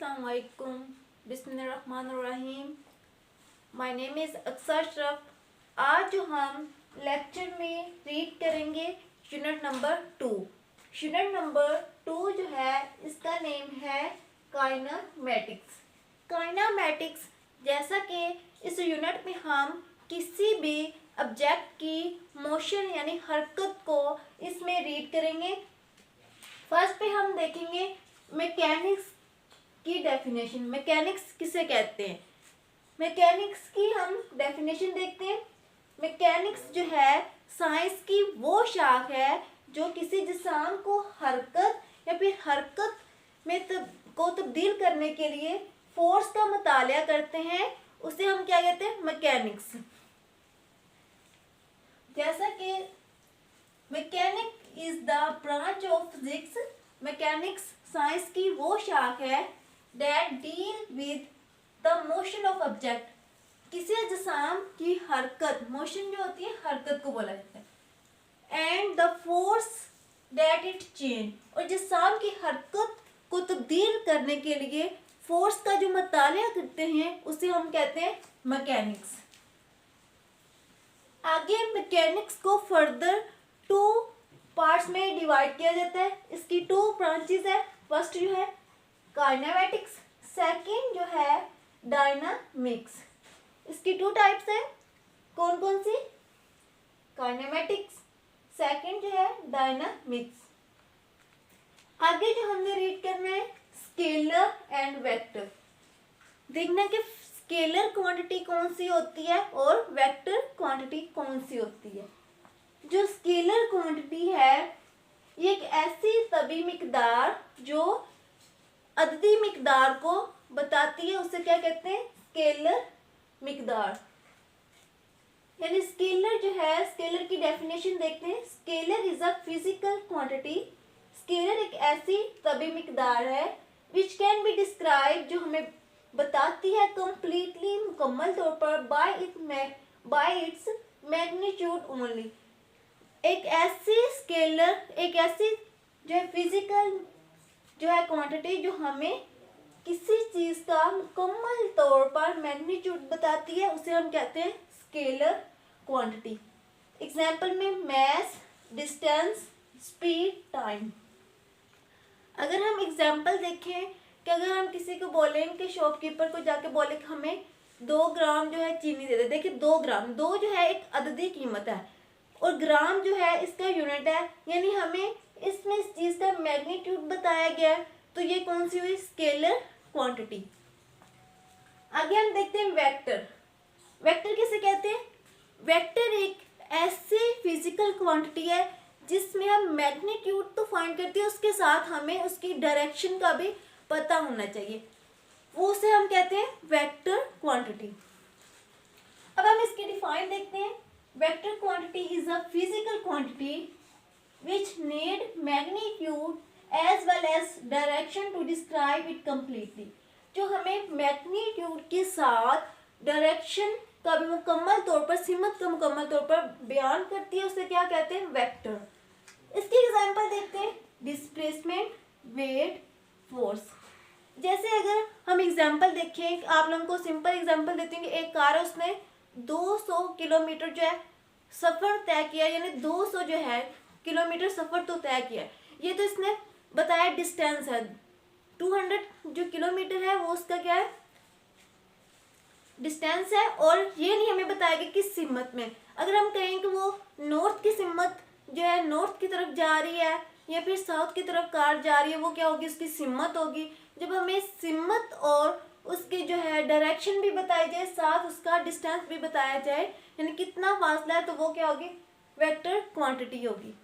Assalamualaikum. बिस्मिल्लाहिर्रहमानिर्रहीम. My name is अक्सर अशरफ. आज जो हम लेक्चर में रीड करेंगे यूनिट नंबर 2. यूनिट नंबर 2 जो है इसका नेम है काइनामेटिक्स. काइनामेटिक्स जैसा कि इस यूनिट में हम किसी भी ऑब्जेक्ट की मोशन यानी हरकत को इसमें रीड करेंगे. फर्स्ट पे हम देखेंगे मैकेनिक्स की डेफिनेशन. मैकेनिक्स किसे कहते हैं? मैकेनिक्स की हम डेफिनेशन देखते हैं. मैकेनिक्स जो है साइंस की वो शाख है जो किसी जिस्म को हरकत या फिर हरकत में को तब्दील करने के लिए फोर्स का मुताला करते हैं. उसे हम क्या कहते हैं? मैकेनिक्स. जैसा कि mechanic is the branch of physics. Mechanics science की वो शाख है that deal with the motion of object. किसी जिस्म की हरकत, मोशन जो होती है हरकत को बोला जाता है. and the force that it change. और जिस्म की हरकत को तब्दील करने के लिए फोर्स का जो मुताला करते हैं उसे हम कहते हैं मैकेनिक्स. आगे मैकेनिक्स को फर्दर 2 पार्ट्स में डिवाइड किया जाता है. इसकी 2 ब्रांचेस है. फर्स्ट जो है काइनेमेटिक्स, सेकंड जो है डायनामिक्स. इसकी 2 टाइप्स है. कौन कौन सी? काइनेमेटिक्स, सेकंड जो है डायनामिक्स. आगे जो हमने रीड करना है स्केलर एंड वेक्टर. देखना कि स्केलर क्वांटिटी कौन सी होती है और वेक्टर क्वांटिटी कौन सी होती है. जो स्केलर क्वांटिटी है ये एक ऐसी तभी मिकदार जो अददी मिकदार को बताती है, उसे क्या कहते हैं? स्केलर मिकदार. यानी स्केलर जो है, स्केलर की डेफिनेशन देखते हैं. Scalar is a physical quantity. Scalar एक ऐसी तभी मिकदार है विच कैन बी डिस्क्राइब, जो हमें बताती है कंप्लीटली, मुकम्मल तौर पर बाय इट्स मैग्नीट्यूड ओनली. एक ऐसी स्केलर, एक ऐसी जो है फिजिकल जो है क्वांटिटी जो हमें किसी चीज़ का मुकम्मल तौर पर मैग्नीट्यूड बताती है, उसे हम कहते हैं स्केलर क्वांटिटी. एग्जाम्पल में मैस, डिस्टेंस, स्पीड, टाइम. अगर हम एग्जाम्पल देखें कि अगर हम किसी को बोलें कि शॉपकीपर को जाके बोले कि हमें 2 ग्राम जो है चीनी दे दे. देखिए 2 ग्राम, 2 जो है एक अददी कीमत है और ग्राम जो है इसका यूनिट है. यानी हमें इसमें इस चीज़ का मैग्नीट्यूड बताया गया है, तो ये कौन सी हुई? Scalar quantity. आगे हम देखते हैं वेक्टर. वेक्टर किसे कहते हैं? वेक्टर एक ऐसी फिजिकल क्वांटिटी है जिसमें हम मैग्नीट्यूड तो फाइंड करते हैं, उसके साथ हमें उसकी डायरेक्शन का भी पता होना चाहिए. उसे हम कहते हैं वेक्टर क्वांटिटी. अब हम इसकी डिफाइन देखते हैं. Vector quantity is a physical quantity which need magnitude as well as direction to describe it completely. जो हमें मैग्नीट्यूड के साथ डायरेक्शन का भी मुकम्मल तौर पर, सिमत का मुकम्मल तौर पर बयान करती है, उसे क्या कहते हैं? वेक्टर. इसकी एग्जांपल देखते हैं. Displacement, wait, force. जैसे अगर हम एग्जांपल देखें, आप लोगों को सिंपल एग्जांपल देते हैं कि एक कार है, उसने 200 किलोमीटर जो है सफ़र तय किया, यानी 200 जो है किलोमीटर सफ़र तो तय किया. ये तो इसने बताया डिस्टेंस है. 200 जो किलोमीटर है वो उसका क्या है? डिस्टेंस है. और ये नहीं हमें बताया कि किस सिमत में. अगर हम कहें कि वो नॉर्थ की सिमत जो है नॉर्थ की तरफ जा रही है या फिर साउथ की तरफ कार जा रही है, वो क्या होगी? उसकी सिमत होगी. जब हमें सिमत और उसकी जो है डायरेक्शन भी बताई जाए, साथ उसका डिस्टेंस भी बताया जाए, यानी कितना फासला है, तो वो क्या होगी? वेक्टर क्वांटिटी होगी.